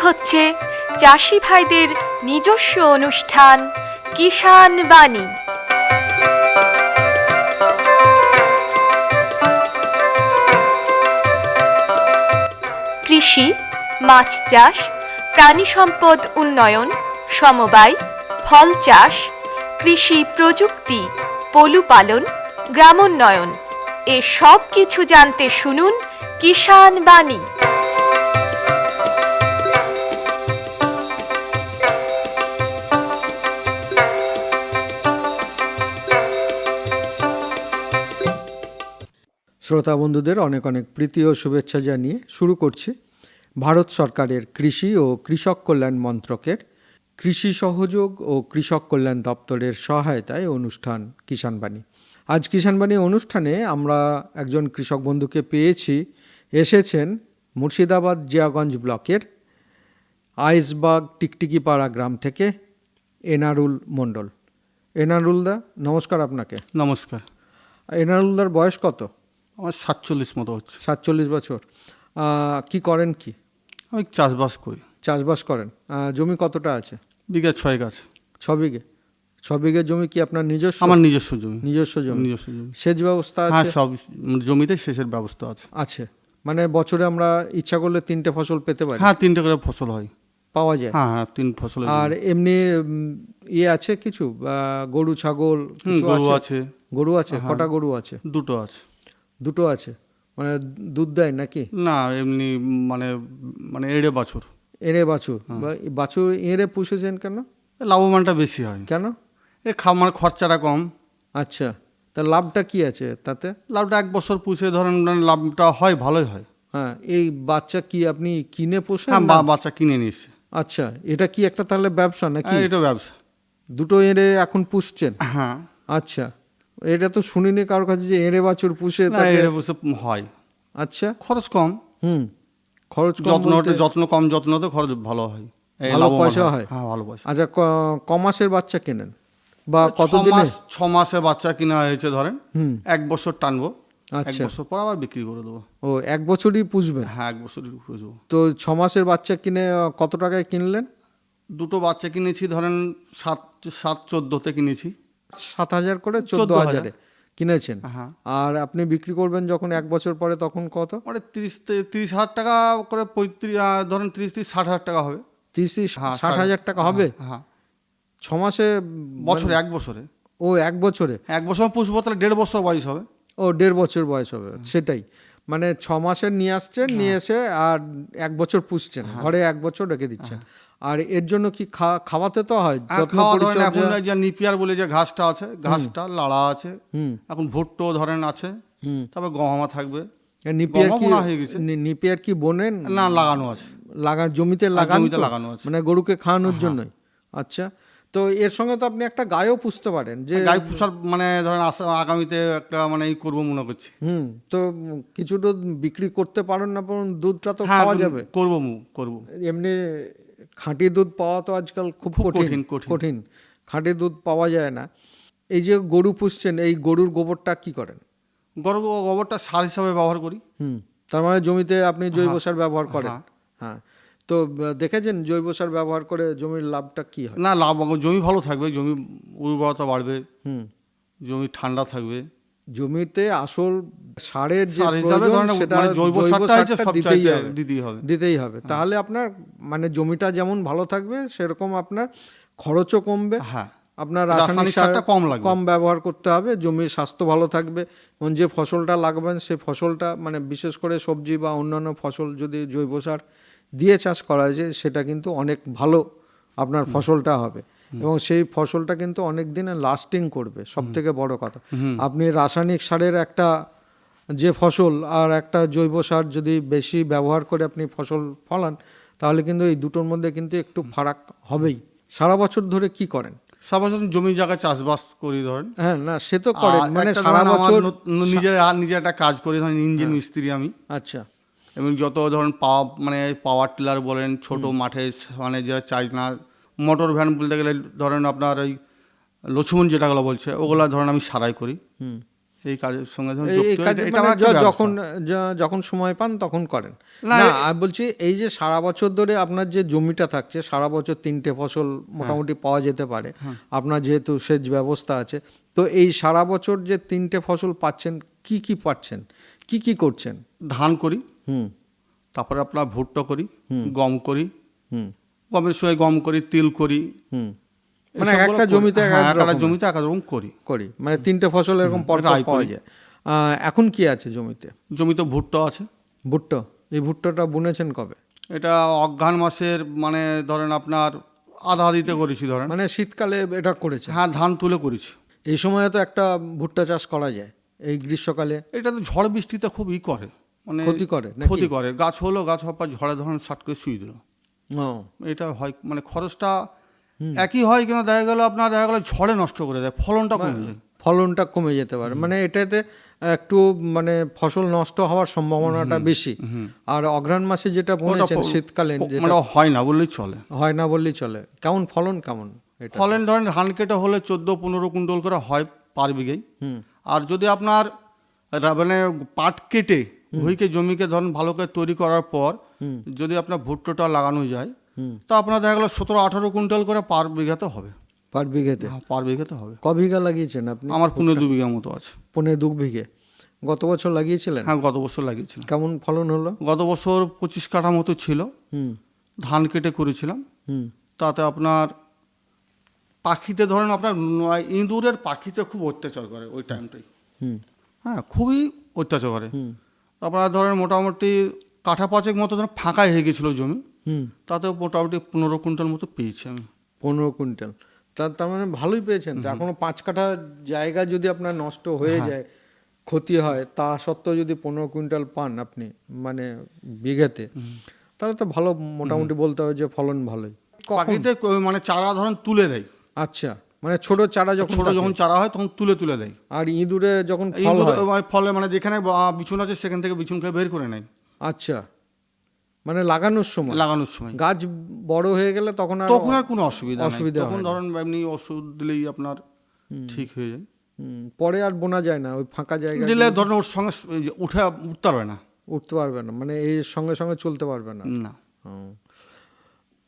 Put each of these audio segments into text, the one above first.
হচ্ছে চাষি ভাইদের নিজস্ব অনুষ্ঠান কিষাণ বাণী। কৃষি, মাছ চাষ, প্রাণী সম্পদ উন্নয়ন, সমবায়, ফল চাষ, কৃষি প্রযুক্তি, পশুপালন, গ্রামোন্নয়ন এ সব কিছু জানতে শুনুন কিষাণ বাণী। শ্রোতা বন্ধুদের অনেক অনেক প্রীতি ও শুভেচ্ছা জানিয়ে শুরু করছি ভারত সরকারের কৃষি ও কৃষক কল্যাণ মন্ত্রকের কৃষি সহযোগ ও কৃষক কল্যাণ দপ্তরের সহায়তায় অনুষ্ঠান কিষাণ বাণী। আজ কিষাণ বাণী অনুষ্ঠানে আমরা একজন কৃষক বন্ধুকে পেয়েছি, এসেছেন মুর্শিদাবাদ জিয়াগঞ্জ ব্লকের আইসবাগ টিকটিকিপাড়া গ্রাম থেকে এনারুল মণ্ডল। এনারুলদা, নমস্কার আপনাকে। নমস্কার। এনারুলদার বয়স কত? আমার 47 মতো হচ্ছে। 47 বছর। কি করেন কি? আমি চাষবাস করি। চাষবাস করেন। জমি কতটা আছে? বিঘা 6 আছে। 6 বিঘে। 6 বিঘে জমি কি আপনার নিজস্ব? আমার নিজস্ব জমি। নিজস্ব জমি। নিজস্ব জমি। সেচ ব্যবস্থা আছে? হ্যাঁ, সব জমিতে সেচের ব্যবস্থা আছে। আছে, মানে বছরে আমরা ইচ্ছা করলে 3টে ফসল পেতে পারি? হ্যাঁ, 3টে করে ফসল হয়, পাওয়া যায়। হ্যাঁ 3 ফসল। আর এমনি ইয়ে আছে কিছু, গরু ছাগল কিছু গরু আছে? গরু আছে। কটা গরু আছে? 2টো আছে। 2টো আছে, মানে দুধ দেয় নাকি? না, এমনি মানে এড়ে বাছুর। এঁড়ে বাছুর? বাছুর এঁড়ে পুষেছেন কেন? লাভবানটা বেশি হয়। কেন? মানে খরচাটা কম। আচ্ছা, তা লাভটা কি আছে তাতে? লাভটা 1 বছর পুষে ধরেন লাভটা হয়, ভালোই হয়। হ্যাঁ, এই বাচ্চা কি আপনি কিনে পোষেন? হ্যাঁ, বাচ্চা কিনে নিয়েছে। আচ্ছা, এটা কি একটা তাহলে ব্যবসা নাকি? এটা ব্যবসা। 2টো এঁড়ে এখন পুষছেন? হ্যাঁ। আচ্ছা, এটা তো শুনিনি কারোর কাছে যে এঁড়ে বাছুর পুষে। এড়ে পুষে হয়। আচ্ছা, খরচ কম। খরচ কম, যত্ন কম, যত্নতে খরচ ভালো হয়, ভালো পয়সা হয়। হ্যাঁ, ভালো পয়সা। আচ্ছা, কমাসের বাচ্চা কেনেন বা কতদিন? 6 মাসের বাচ্চা কিনা হয়েছে ধরেন। 1 বছর টানবো। আচ্ছা, 1 বছর পর আবার বিক্রি করে দেবো। ও 1 বছরই পুষবেন? হ্যাঁ, 1 বছরই পুষবো। তো 6 মাসের বাচ্চা কিনে কত টাকায় কিনলেন? 2টো বাচ্চা কিনেছি ধরেন 7-14তে কিনেছি। 7,000 করে 14,000-এ কিনেছেন। হ্যাঁ। আর আপনি বিক্রি করবেন যখন 1 বছর পরে, তখন কত? মানে 30,000 টাকা করে, 35 ধরেন 30-60,000 টাকা হবে। 30-60,000 টাকা হবে? হ্যাঁ। 6 মাসে? বছরে, 1 বছরে। ও 1 বছরে? 1 বছর পুষবো তাহলে 1.5 বছর বয়স হবে। ও 1.5 বছর বয়স হবে, সেটাই। মানে 6 মাসের নিয়ে আসছেন, নিয়ে এসে আর 1 বছর পুষছেন, ঘরে 1 বছর রেখে দিচ্ছেন। আর এর জন্য কি খাওয়াতে তো হয়? খাওয়া ধরেন এখন যে নিপিয়ার বলে যে ঘাসটা আছে, ঘাসটা লাড়া আছে। এখন ভুট্টো ধরেন আছে, তারপর গহমা থাকবে। নিপিয়ার কি বোনেন? না, লাগানো আছে। জমিতে লাগানো আছে, মানে গরুকে খাওয়ানোর জন্যই? আচ্ছা, তো এর সঙ্গে তো আপনি একটা গায়ও পুষতে পারেন। যে গাই পুষার মানে ধরেন আগামীতে একটা মানে এই করবো মনে করছি। তো কিছু দুধ বিক্রি করতে পারেন না, দুধটা তো খাওয়া যাবে। করবো। এমনি খাঁটি দুধ পাওয়া তো আজকাল খুব কঠিন। খাঁটি দুধ পাওয়া যায় না। এই যে গরু পুষছেন, এই গরুর গোবরটা কি করেন? গরুর গোবরটা সার হিসাবে ব্যবহার করি। তার মানে জমিতে আপনি জৈব সার ব্যবহার করেন? হ্যাঁ। তো দেখেছেন জৈব সার ব্যবহার করে জমির লাভটা কি হয়? না, লাভ, জমি ভালো থাকবে, জমি উর্বরতা বাড়বে, জমি ঠান্ডা থাকবে। জমিতে আসল সারের যে প্রয়োজন সেটা জৈব সারটা দিতেই হবে। তাহলে আপনার মানে জমিটা যেমন ভালো থাকবে, সেরকম আপনার খরচও কমবে। হ্যাঁ, আপনার রাসায়নিক সারটা কম ব্যবহার করতে হবে, জমির স্বাস্থ্য ভালো থাকবে। এবং যে ফসলটা লাগাবেন সেই ফসলটা, মানে বিশেষ করে সবজি বা অন্যান্য ফসল যদি জৈব সার দিয়ে চাষ করা যায়, সেটা কিন্তু অনেক ভালো আপনার ফসলটা হবে। এবং সেই ফসলটা কিন্তু অনেক দিনে লাস্টিং করবে, সব থেকে বড় কথা। আপনি রাসায়নিক সারের একটা যে ফসল আর একটা জৈব সার যদি বেশি ব্যবহার করে আপনি ফসল ফলান, তাহলে কিন্তু এই দুটোর মধ্যে কিন্তু একটু ফারাক হবেই। সারা বছর ধরে কি করেন? সারা বছর জমি জায়গায় চাষবাস করি ধরেন। হ্যাঁ, না সে তো করেন, মানে সারা বছর নিজের একটা কাজ করি ধরেন, ইঞ্জিন মিস্ত্রি আমি। আচ্ছা। এবং যত ধরেন পাওয়ার টিলার বলেন, ছোট মাঠে মানে যারা চাই না, মোটর ভ্যান বলতে গেলে ধরেন আপনার ওই লছুমন যেটাগুলো বলছে, ওগুলা ধরেন আমি সারাই করি। এই কাজের সঙ্গে যখন এই যুক্ত, কাজ এটা মানে আমার একটা ব্যবসা। যখন সময় পান তখন করেন না, না? আমি বলছি এই যে সারা বছর ধরে আপনার যে জমিটা থাকছে, সারা বছর 3টে ফসল মোটামুটি পাওয়া যেতে পারে, আপনার যেহেতু সেচ ব্যবস্থা আছে, তো এই সারা বছর যে 3টে ফসল পাচ্ছেন, কি কি পাচ্ছেন, কি কি করছেন? ধান করি, হুম তারপরে আপনার ভুট্টা করি, গম করি, হুম গমের সময় গম করি, তিল করি। হুম মানে এসবগুলো একটা করি। জমিতে হ্যাঁ, একটা রকমের জমিতে এক এক রকম করি। মানে 3টে ফসল এরকম পর পর রাই পাওয়া করি। যায়। এখন কি আছে জমিতে? জমিতে ভুট্টা আছে। ভুট্টা, এই ভুট্টাটা বুনেছেন কবে? এটা অঘ্রাণ মাসের মানে ধরেন আপনার আধা দিতে করেছি ধরেন। মানে শীতকালে এটা করেছেন? হ্যাঁ, ধান তুলে করেছি। এই সময় তো একটা ভুট্টা চাষ করা যায়, এই গ্রীষ্মকালে। এটা তো ঝড় বৃষ্টিতে খুব করে, মানে ক্ষতি করে নাকি? ক্ষতি করে। গাছ হলো, গাছ হওয়ার পর ঝড়ে ধরেন শাট করে শুয়ে দিল। ও এটা হয়, মানে খরচটা একই হয়, কিন্তু দেখা গেল আপনার ঝড়ে নষ্ট করে দেয়, ফলনটা কমে যায়। ফলনটা কমে যেতে পারে, মানে এটাতে একটু মানে ফসল নষ্ট হওয়ার সম্ভাবনাটা বেশি। আর অঘ্রাণ মাসে যেটা বুনেছেন শীতকালে মানে হয় না বললেই চলে। হয় না বললেই চলে। কেমন ফলন, কেমন এটা? ফলন ধরেন ধান কেটে হলে 14-15 কুইন্টাল করে হয় পার বিঘেই। আর যদি আপনার মানে পাট কেটে ভুইকে জমিকে ধরেন ভালো করে তৈরি করার পর যদি আপনার ভুট্টোটা লাগানো যায়, তা আপনার দেখা গেলো 17-18 কুইন্টাল করে পার বিঘাতে হবে। পার বিঘেতে? হ্যাঁ, পার বিঘাতে হবে। ক বিঘা লাগিয়েছেন আপনি? আমার 15-2 বিঘা মতো আছে। 15-2 বিঘে। গত বছর লাগিয়েছিলেন? হ্যাঁ, গত বছর লাগিয়েছিলাম। কেমন ফলন হলো? গত বছর 25 কাঠা মতো ছিল। ধান কেটে করেছিলাম। তাতে আপনার পাখিতে ধরেন আপনার ইঁদুরের পাখিতে খুব অত্যাচার করে ওই টাইমটাই। হ্যাঁ, খুবই অত্যাচার করে। আপনার ধরেন মোটামুটি কাঠা 5 মতো ধরেন ফাঁকা হয়ে গেছিলো জমি, তাতে মোটামুটি 15 কুইন্টাল মতো পেয়েছি আমি। 15 কুইন্টাল? তার মানে ভালোই পেয়েছেন তো। এখনো 5 কাঠা জায়গা যদি আপনার নষ্ট হয়ে যায়, ক্ষতি হয়, তা সত্ত্বেও যদি 15 কুইন্টাল পান আপনি মানে বিঘাতে, তাহলে তো ভালো, মোটামুটি বলতে হবে যে ফলন ভালোই। পাখিতে মানে চারা ধরেন তুলে দেয়। আচ্ছা, মানে ছোট চারা যখন চারা হয় তখন তুলে দেয়। আর ইঁদুরে যখন ফল হয়, ফলে মানে যেখানে বিছুন আছে সেখান থেকে বিছুনকে বের করে নেয়। আচ্ছা, মানে লাগানোর সময় গাছ বড় হয়ে গেলে তখন আর কোনো অসুবিধা নেই। তখন ধরেন এমনি ওষুধ দিলেই আপনার ঠিক হয়ে যায়। পরে আর বোনা যায় না ওই ফাঁকা জায়গা দিলে ধরেন ওর সঙ্গে উঠতে পারবে না, মানে এর সঙ্গে সঙ্গে চলতে পারবে না।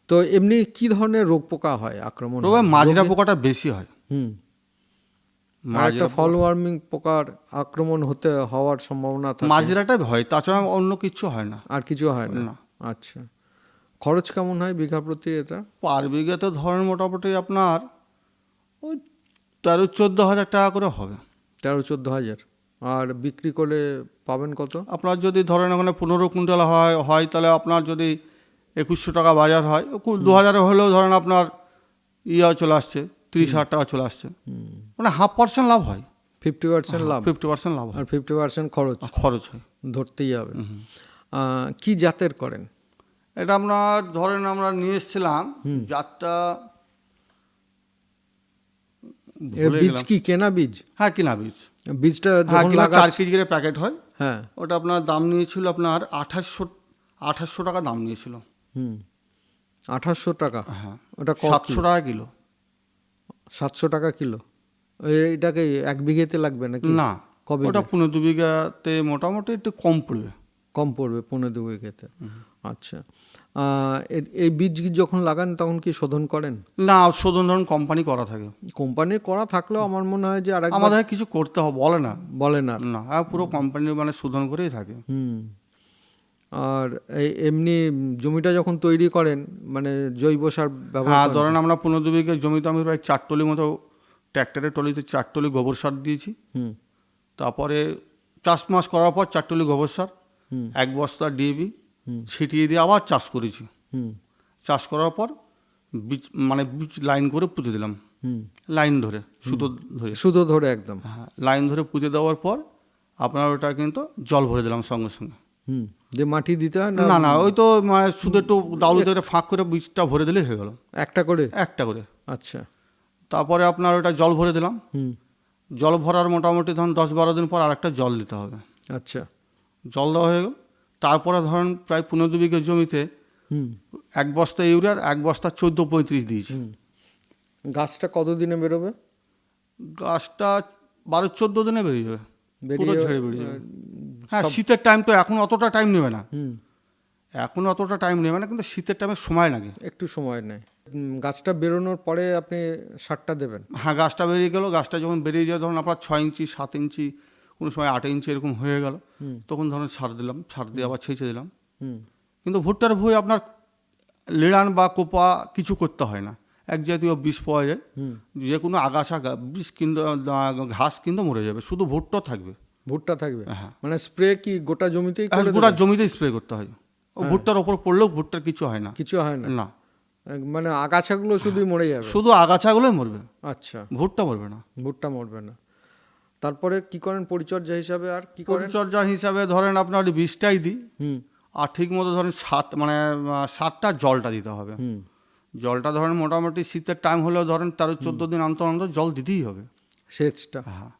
তো এমনি কি ধরনের রোগ পোকা হয় আক্রমণ? মাজরা পোকাটা বেশি হয়। একটা ফল ওয়ার্মিং পোকার আক্রমণ হওয়ার সম্ভাবনা থাকে। মাজরাটা হয়, তাছাড়া অন্য কিছু হয় না। আর কিছু হয় না? আচ্ছা, খরচ কেমন হয় বিঘা প্রতি? এটা পার বিঘাতে ধরেন মোটামুটি আপনার ওই 13-14 হাজার টাকা করে হবে। 13-14 হাজার। আর বিক্রি করে পাবেন কত? আপনার যদি ধরেন ওখানে 15 কুইন্টাল হয় তাহলে আপনার যদি 2100 টাকা বাজার হয়, 2000 হলেও ধরেন আপনার চলে আসছে 30,000 টাকা চলে আসছে, মানে 0.5% লাভ হয়। 50% লাভ? 50% লাভ হয়। আর 50% খরচ হয়, ধরতেই হবে। কি জাতের করেন এটা? আপনার ধরেন আমরা নিয়ে এসেছিলাম জাতটা, বীজ কি কেনা বীজ? হ্যাঁ, কেনা বীজ। বীজটা 4 কেজি করে প্যাকেট হয়। হ্যাঁ, ওটা আপনার দাম নিয়েছিল আপনার 2800 টাকা দাম নিয়েছিল। 2800 টাকা? হ্যাঁ। ওটা 700 টাকা কিলো। 700 টাকা কিলো? এটাকে 1 বিঘেতে লাগবে নাকি? না, ওটা 15-2 বিঘাতে মোটামুটি একটু কম পড়বে। 15-2 বিঘাতে। আচ্ছা, এই বীজ যখন লাগান তখন কি শোধন করেন? না, শোধন ধরুন কোম্পানি করা থাকে। কোম্পানি করা থাকলেও আমার মনে হয় যে আমাদের কিছু করতে হবে বলে না। না, পুরো কোম্পানি মানে শোধন করেই থাকে। আর এমনি জমিটা যখন তৈরি করেন মানে জৈব সার ব্যবহার? হ্যাঁ, ধরেন আমরা 15 বিঘা জমিতে আমি প্রায় 4 টলি মতো ট্র্যাক্টরের টলিতে 4 টলি গোবর সার দিয়েছি। তারপরে চাষ মাস করার পর 4 টলি গোবর সার, 1 বস্তা ডিএপি ছিটিয়ে দিয়ে আবার চাষ করেছি। চাষ করার পর বীজ লাইন করে পুঁতে দিলাম, লাইন ধরে সুতো ধরে একদম। হ্যাঁ, লাইন ধরে পুঁতে দেওয়ার পর আপনার ওটা কিন্তু জল ভরে দিলাম সঙ্গে সঙ্গে। যে মাটি দিতে হয় না, ওই তো মানে শুধু একটু দাউলি ধরে ফাঁক করে বীজটা ভরে দিলে হয়ে গেল। একটা করে। আচ্ছা, তারপরে আপনার ওটা জল ভরে দিলাম। জল ভরার মোটামুটি ধরুন 10-12 দিন পর আরেকটা জল দিতে হবে। আচ্ছা, জল দেওয়া হয়ে গেল। তারপরে ধরেন প্রায় 15 বিঘা জমিতে 1 বস্তা ইউরিয়ার 1 বস্তা 14-35 দিয়েছি। গাছটা কত দিনে বেরোবে? গাছটা 12-14 দিনে বেরিয়ে যাবে। পুরো বেরিয়ে ঝেড়ে বেরিয়ে যাবে। হ্যাঁ, শীতের টাইম তো এখন অতটা টাইম নেবে না, এখন অতটা টাইম নেবে না, কিন্তু শীতের টাইমে সময় লাগে, একটু সময় নেয়। গাছটা বেরোনোর পরে আপনি সারটা দেবেন? হ্যাঁ, গাছটা বেরিয়ে গেল, গাছটা যখন বেরিয়ে যায় ধরুন আপনার 6 ইঞ্চি 7 ইঞ্চি কোনো সময় 8 ইঞ্চি এরকম হয়ে গেল, তখন ধরুন সার দিলাম, সার দিয়ে আবার ছেঁচে দিলাম। কিন্তু ভুট্টার ভুঁই আপনার লিড়ান বা কোপা কিছু করতে হয় না, এক জাতীয় বিষ পাওয়া যায়, যে কোনো আগাছা বিষ কিন্তু ঘাস কিন্তু মরে যাবে, শুধু ভুট্টা থাকবে। ভুট্টা থাকবে? হ্যাঁ। মানে স্প্রে কি গোটা জমিতেই করে গোটা দেবেন? জমিতে স্প্রে করতে হয়, ও ভুট্টার ওপর পড়লেও ভুট্টার কিছু হয় না। কিছু হয় না? না, মানে আগাছাগুলো শুধুই মরে যাবে? শুধু আগাছাগুলোই মরবে, আচ্ছা, ভুট্টা মরবে না। ভুট্টা মরবে না। তারপরে কি করেন পরিচর্যা হিসাবে, আর কি করেন? পরিচর্যা হিসাবে ধরেন আপনার বীজটাই দিই, আর ঠিক মতো ধরেন সারটা জলটা দিতে হবে। জলটা ধরেন মোটামুটি শীতের টাইম হলেও ধরেন 13-14 দিন অন্তর অন্তর জল দিতেই হবে, সেচটা। হ্যাঁ।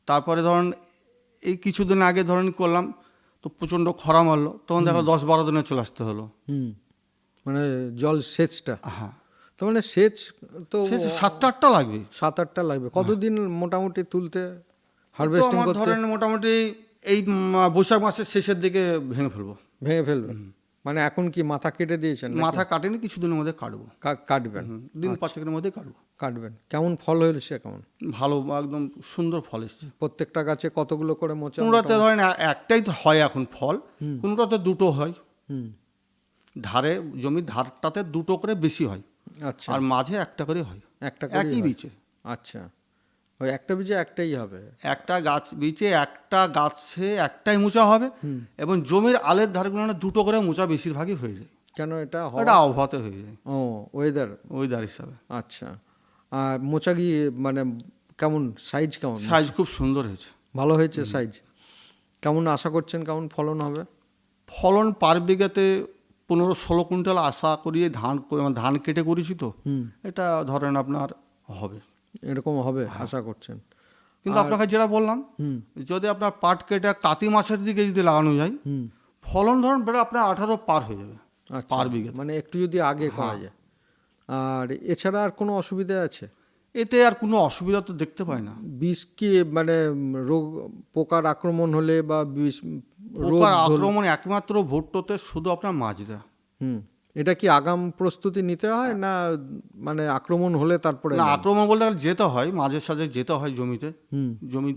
তারপরে ধরেন এই কিছুদিন আগে ধরেন করলাম, তো প্রচণ্ড খরা মারলো, তখন দেখো 10-12 দিনে চলে আসতে হলো। মানে জল সেচটা? হ্যাঁ, তো মানে সেচ তো 7-8টা লাগবে। 7-8টা লাগবে। কতদিন মোটামুটি তুলতে তো হারভেস্টিং আমার করতে? ধরেন মোটামুটি এই বৈশাখ মাসের শেষের দিকে ভেঙে ফেলবো। ভেঙে ফেলবেন? মানে এখন কি মাথা কেটে দিয়েছেন? মাথা কাটেনি, কিছুদিনের মধ্যে কাটবো, কাটবেন? দিন 5-এর মধ্যে কাটবো। কাটবেন। কেমন ফল হয়েছে? কেমন? ভালো, একদম সুন্দর ফল এসছে। প্রত্যেকটা গাছে কতগুলো করে মোচা? কোনোটাতে ধরেন একটাই তো হয় এখন ফল, কোনোটাতে দুটো হয়, ধারে জমির ধারটাতে দুটো করে বেশি হয়, আচ্ছা। আর মাঝে একটা করে হয়, একটা করে একই বীজে। আচ্ছা, ওই একটা বীজে একটাই হবে? একটা গাছ বীজে একটা গাছে একটাই মোচা হবে, এবং জমির আলের ধারগুলো দুটো করে মোচা বেশিরভাগই হয়ে যায়। কেন এটা হয়? এটা আবহাওয়াতে হয়ে যায়, ও ওয়েদার হিসাবে। আচ্ছা। আর মোচা কি মানে কেমন সাইজ? কেমন সাইজ? খুব সুন্দর হয়েছে, ভালো হয়েছে সাইজ। কেমন আশা করছেন কেমন ফলন হবে? ফলন পার বিঘাতে 15-16 কুইন্টাল আশা করি। ধান কেটে করেছি তো, এটা ধরেন আপনার হবে, এরকম হবে আশা করছেন? কিন্তু আপনাকে যেটা বললাম, যদি আপনার পাট কেটে কাতি মাসের দিকে যদি লাগানো যায়, ফলন ধরুন বেড়ে আপনার 18 পার হয়ে যাবে পার বিঘা, মানে একটু যদি আগে করা যায়। আর এছাড়া আর কোনো অসুবিধা আছে? এতে আর কোনো অসুবিধা তো দেখতে পাই না। বিষ কি মানে রোগ পোকার আক্রমণ হলে বা বিষ পোকার আক্রমণ একমাত্র ভুট্টোতে শুধু আপনার মাজরা। এটা কি আগাম প্রস্তুতি নিতে হয় না মানে আক্রমণ হলে তারপরে? না, আক্রমণ বলতে যেতে হয়, মাঝে সাঝে যেতে হয় জমিতে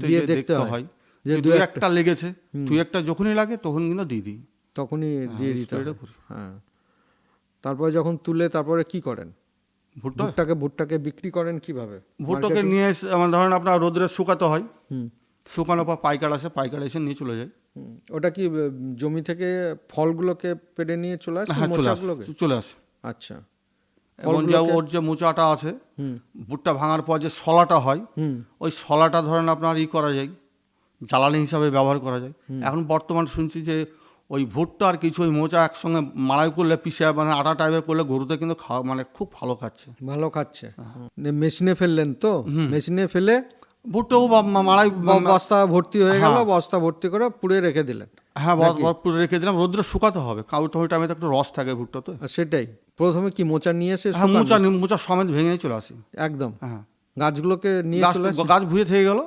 গিয়ে দেখতে হয় যে দু একটা লেগেছে, দুই একটা যখনই লাগে তখন কিন্তু দিয়ে দিই, তখনই দিয়ে দিতে হয়। হ্যাঁ। তারপরে যখন তুলে তারপরে কি করেন? ভুট্টাকে বিক্রি করেন কিভাবে? ভুট্টাকে নিয়ে এসে ধরেন আপনার রোদ্রে শুকাতে হয়, শুকানোর পর পাইকার এসে নিয়ে চলে যায়। ওটা কি জমি থেকে ফলগুলোকে পেড়ে নিয়ে চলে আসে? হ্যাঁ, চলে আসে। আচ্ছা। এবং ওর যে মোচাটা আছে, ভুট্টা ভাঙার পর যে শলাটা হয়, ওই শলাটা ধরেন আপনার করা যায়, জ্বালানি হিসাবে ব্যবহার করা যায়। এখন বর্তমান শুনছি যে ওই ভুট্টা আর কিছু ওই মোচা একসঙ্গে মাড়াই করলে পিষে মানে আটা টাইপের করলে গরুতে কিন্তু মানে খুব ভালো খাচ্ছে। মেশিনে ফেললেন তো? মেশিনে ফেলে ভুট্টাও মাড়াই বস্তা ভর্তি হয়ে গেল, বস্তা ভর্তি করে পুড়ে রেখে দিলেন? হ্যাঁ, পুড়ে রেখে দিলাম, রোদ্রে শুকাতে হবে, কারণ ওই টাইমে একটু রস থাকে ভুট্টাতে। সেটাই। প্রথমে কি মোচা নিয়ে এসে? হ্যাঁ, মোচা সমেত ভেঙে নিয়ে চলে আসি একদম। হ্যাঁ, গাছগুলোকে নিয়ে চলে আসি, গাছ ভুঁয়ে থেকে গেল,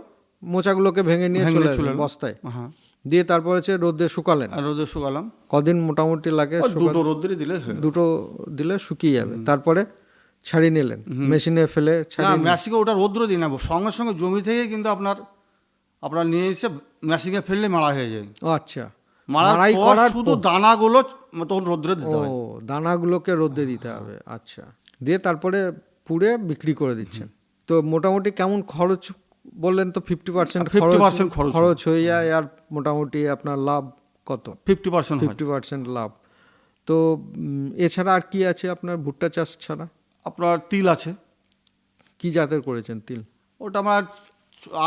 মোচাগুলোকে ভেঙে নিয়ে চলে আসলেন বস্তায়। হ্যাঁ, দিয়ে তারপরে রোদে শুকালেন? রোদে শুকালাম। কদিন মোটামুটি লাগে? দুটো দিলে শুকিয়ে যাবে। তারপরে ছাড়িয়ে নিলেন মেশিনে ফেলে? মেশিনে ওটা রোদ্রে দিই না, সঙ্গে সঙ্গে জমি থেকে কিন্তু আপনার নিয়ে এসে মেশিনে ফেললে মাড়া হয়ে যায়। আচ্ছা, মাড়াই করার শুধু দানাগুলো তখন রোদ্রে দিতে হয়। দানাগুলোকে রোদে দিতে হবে। আচ্ছা, দিয়ে তারপরে পুড়ে বিক্রি করে দিচ্ছেন। তো মোটামুটি কেমন খরচ বললেন তো? 50% খরচ হয়ে যায়, আর মোটামুটি আপনার লাভ কত? 50% লাভ। তো এছাড়া আর কি আছে আপনার ভুট্টা চাষ ছাড়া? আপনার তিল আছে। কি জাতের করেছেন তিল? ওটা আমার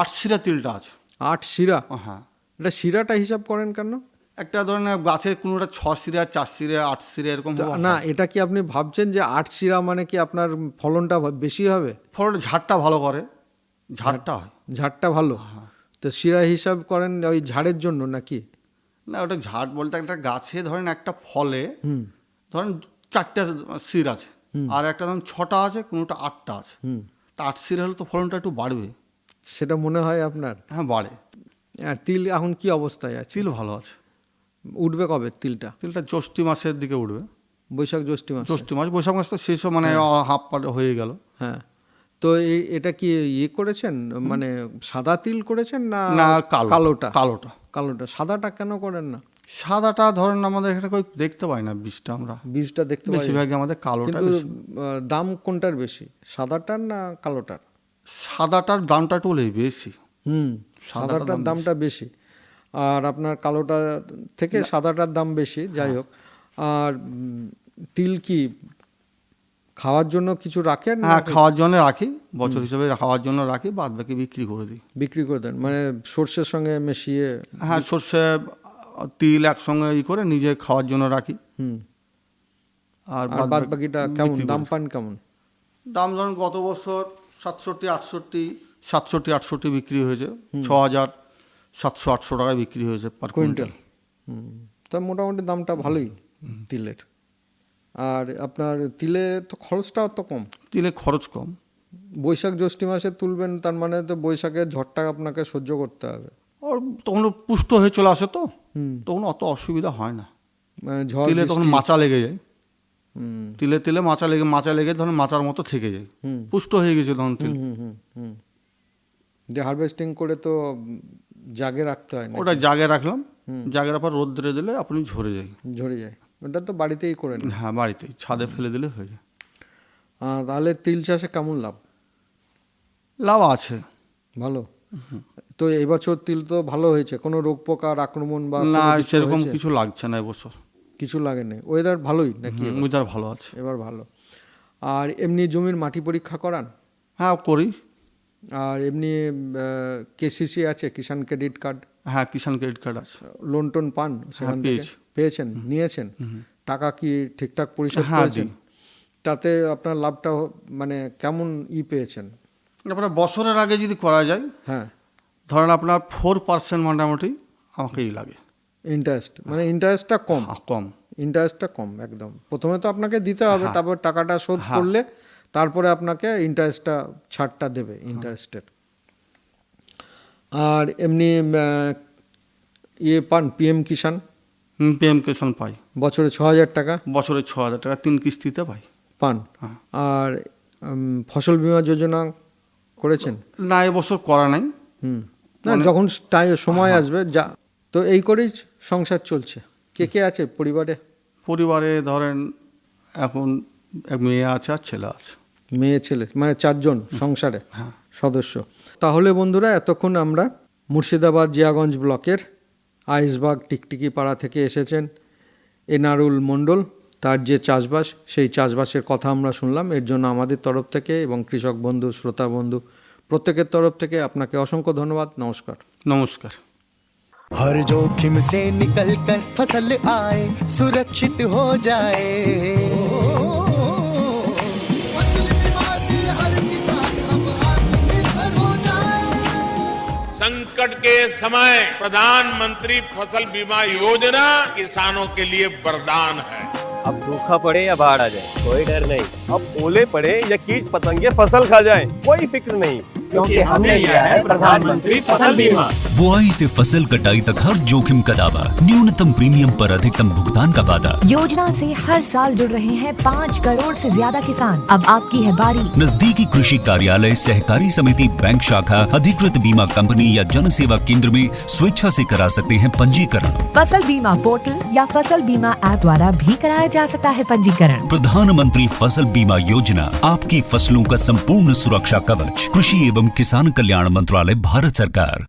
8 শিরা তিলটা আছে। 8 শিরা? হ্যাঁ। এটা শিরাটা হিসাব করেন কেন? একটা ধরনের গাছে কোনোটা 6 শিরা, 4 শিরা, 8 শিরা এরকম। না, এটা কি আপনি ভাবছেন যে 8 শিরা মানে কি আপনার ফলনটা বেশি হবে? ফলনটা ঝাড়টা ভালো করে, ঝাড়টা ভালো। তো শিরা হিসাব করেন ওই ঝাড়ের জন্য নাকি? না, ওটা ঝাড় বলতে একটা গাছে ধরেন একটা ফলে ধরেন 4টা শির আছে, আর একটা ধরেন 6টা আছে, কোনোটা 8টা আছে। তা 8 শিরা হলে তো ফলনটা একটু বাড়বে, সেটা মনে হয় আপনার? হ্যাঁ, বাড়ে। আর তিল এখন কি অবস্থায় আছে? তিল ভালো আছে। উঠবে কবে তিলটা? তিলটা জ্যৈষ্ঠী মাসের দিকে উঠবে। বৈশাখ জ্যৈষ্ঠী মাস? জ্যৈষ্ঠী মাস, বৈশাখ মাস তো শেষ, মানে হাফ পাট হয়ে গেল। হ্যাঁ, তো এটা কি ইয়ে করেছেন, মানে সাদা তিল করেছেন না না কালোটা? কালোটা। কালোটা। সাদাটা কেন করেন না? সাদাটা ধরেন আমাদের এখানে কই দেখতে পাই না, বীজটা আমরা বীজটা দেখতে পাই, বেশিরভাগই আমাদের কালোটা। কিন্তু দাম কোনটার বেশি, সাদাটার না কালোটার? সাদাটার দামটা একটু বেশি। সাদাটার দামটা বেশি, আর আপনার কালোটা থেকে সাদাটার দাম বেশি। যাই হোক, আর তিল কি খাওয়ার জন্য কিছু রাখেন? হ্যাঁ, খাওয়ার জন্য রাখি, বছর হিসেবে খাওয়ার জন্য রাখি, বাদ বাকি বিক্রি করে দিই। বিক্রি করে দেন মানে সর্ষের সঙ্গে মিশিয়ে? হ্যাঁ, সর্ষে তিল একসঙ্গে করে নিজে খাওয়ার জন্য রাখি। আর বাদ বাকিটা কেমন দাম পান? কেমন দাম? ধরুন গত বছর 67-68 বিক্রি হয়েছে, 6,700-800 টাকায় বিক্রি হয়েছে পার কুইন্টাল। তা মোটামুটি দামটা ভালোই তিলের। আর আপনার তিলে তো খরচটাও তো কম। তিলে খরচ কম। বৈশাখ জ্যৈষ্ঠী মাসে তুলবেন, তার মানে তো বৈশাখের ঝড়টা আপনাকে সহ্য করতে হবে। আর তখন পুষ্ট হয়ে চলে আসে, তো তখন অত অসুবিধা হয় না। মানে ঝড় তিলে তখন মাচা লেগে যায়, তিলে মাচা লেগে ধরুন মাচার মতো থেকে যায়, পুষ্ট হয়ে গেছে তখন তিল। যে হারভেস্টিং করে তো জাগে রাখতে হয় না? ওটা জাগে রাখলাম, জাগের পর রোদ্রে দিলে আপনি ঝরে যায়। ওটা তো বাড়িতেই করেন? হ্যাঁ, বাড়িতেই ছাদে ফেলে দিলে হয়ে যায়। তাহলে তিল চাষে কেমন লাভ? লাভ আছে, ভালো। তো এবছর তিল তো ভালো হয়েছে, কোনো রোগ পোকার আক্রমণ বা না সেরকম কিছু লাগছে না এবছর। কিছু লাগেনি? ওয়েদার ভালোই নাকি? ওয়েদার ভালো আছে এবার, ভালো। আর এমনি জমির মাটি পরীক্ষা করান? হ্যাঁ, করি। আর এমনি কেসিসি আছে, কিষাণ ক্রেডিট কার্ড? হ্যাঁ, কিষাণ ক্রেডিট কার্ড আছে। লোন টোন পান সেখান থেকে? পেয়েছেন, নিয়েছেন? টাকা কি ঠিকঠাক পরিশোধ করেছেন? তাতে আপনার লাভটা মানে কেমন পেয়েছেন? আপনার বছরের আগে যদি করা যায়, হ্যাঁ, ধরেন আপনার 4% মোটামুটি আমাকেই লাগে ইন্টারেস্ট। মানে ইন্টারেস্টটা কম? কম, ইন্টারেস্টটা কম একদম। প্রথমে তো আপনাকে দিতে হবে, তারপর টাকাটা শোধ করলে তারপরে আপনাকে ইন্টারেস্টটা ছাড়টা দেবে ইন্টারেস্টের। আর এমনি পান পিএম কিষাণ? পিএম কিষাণ পাই, বছরে 6,000 টাকা? বছরে 6,000 টাকা 3 কিস্তিতে পান। আর ফসল বীমা যোজনা করেছেন? না, এবছর করা নাই। না, যখন সময় আসবে যা। তো এই করেই সংসার চলছে। কে কে আছে পরিবারে? ধরেন এখন এক মেয়ে আছে আর ছেলে আছে। মেয়ে ছেলে মানে 4 জন সংসারে সদস্য। তাহলে বন্ধুরা, এতক্ষণ আমরা মুর্শিদাবাদ জিয়াগঞ্জ ব্লকের আইসবাগ টিকটিকি পাড়া থেকে এসেছেন এনারুল মণ্ডল। তার যে চাষবাস, সেই চাষবাসের কথা আমরা শুনলাম। এর জন্য আমাদের তরফ থেকে এবং কৃষক বন্ধু, শ্রোতা বন্ধু প্রত্যেকের তরফ থেকে আপনাকে অসংখ্য ধন্যবাদ। নমস্কার। নমস্কার। हर जोखिम से निकल कर फसल आए, सुरक्षित हो जाए, फसल बीमा से हर किसान अब आत्मनिर्भर हो जाए। संकट के समय प्रधानमंत्री फसल बीमा योजना किसानों के लिए वरदान है। अब सूखा पड़े या बाढ़ आ जाए, कोई डर नहीं। अब ओले पड़े या कीट पतंगे फसल खा जाए, कोई फिक्र नहीं, क्योंकि हमने लिया है प्रधानमंत्री फसल बीमा। बुआई से फसल कटाई तक हर जोखिम का दावा, न्यूनतम प्रीमियम पर अधिकतम भुगतान का वादा। योजना से हर साल जुड़ रहे हैं 5 करोड़ से ज्यादा किसान। अब आपकी है बारी। नजदीकी कृषि कार्यालय, सहकारी समिति, बैंक शाखा, अधिकृत बीमा कंपनी या जन सेवा केंद्र में स्वेच्छा से करा सकते हैं पंजीकरण। फसल बीमा पोर्टल या फसल बीमा ऐप द्वारा भी कराया जा सकता है पंजीकरण। प्रधानमंत्री फसल बीमा योजना, आपकी फसलों का संपूर्ण सुरक्षा कवच। कृषि एवं किसान कल्याण मंत्रालय, भारत सरकार।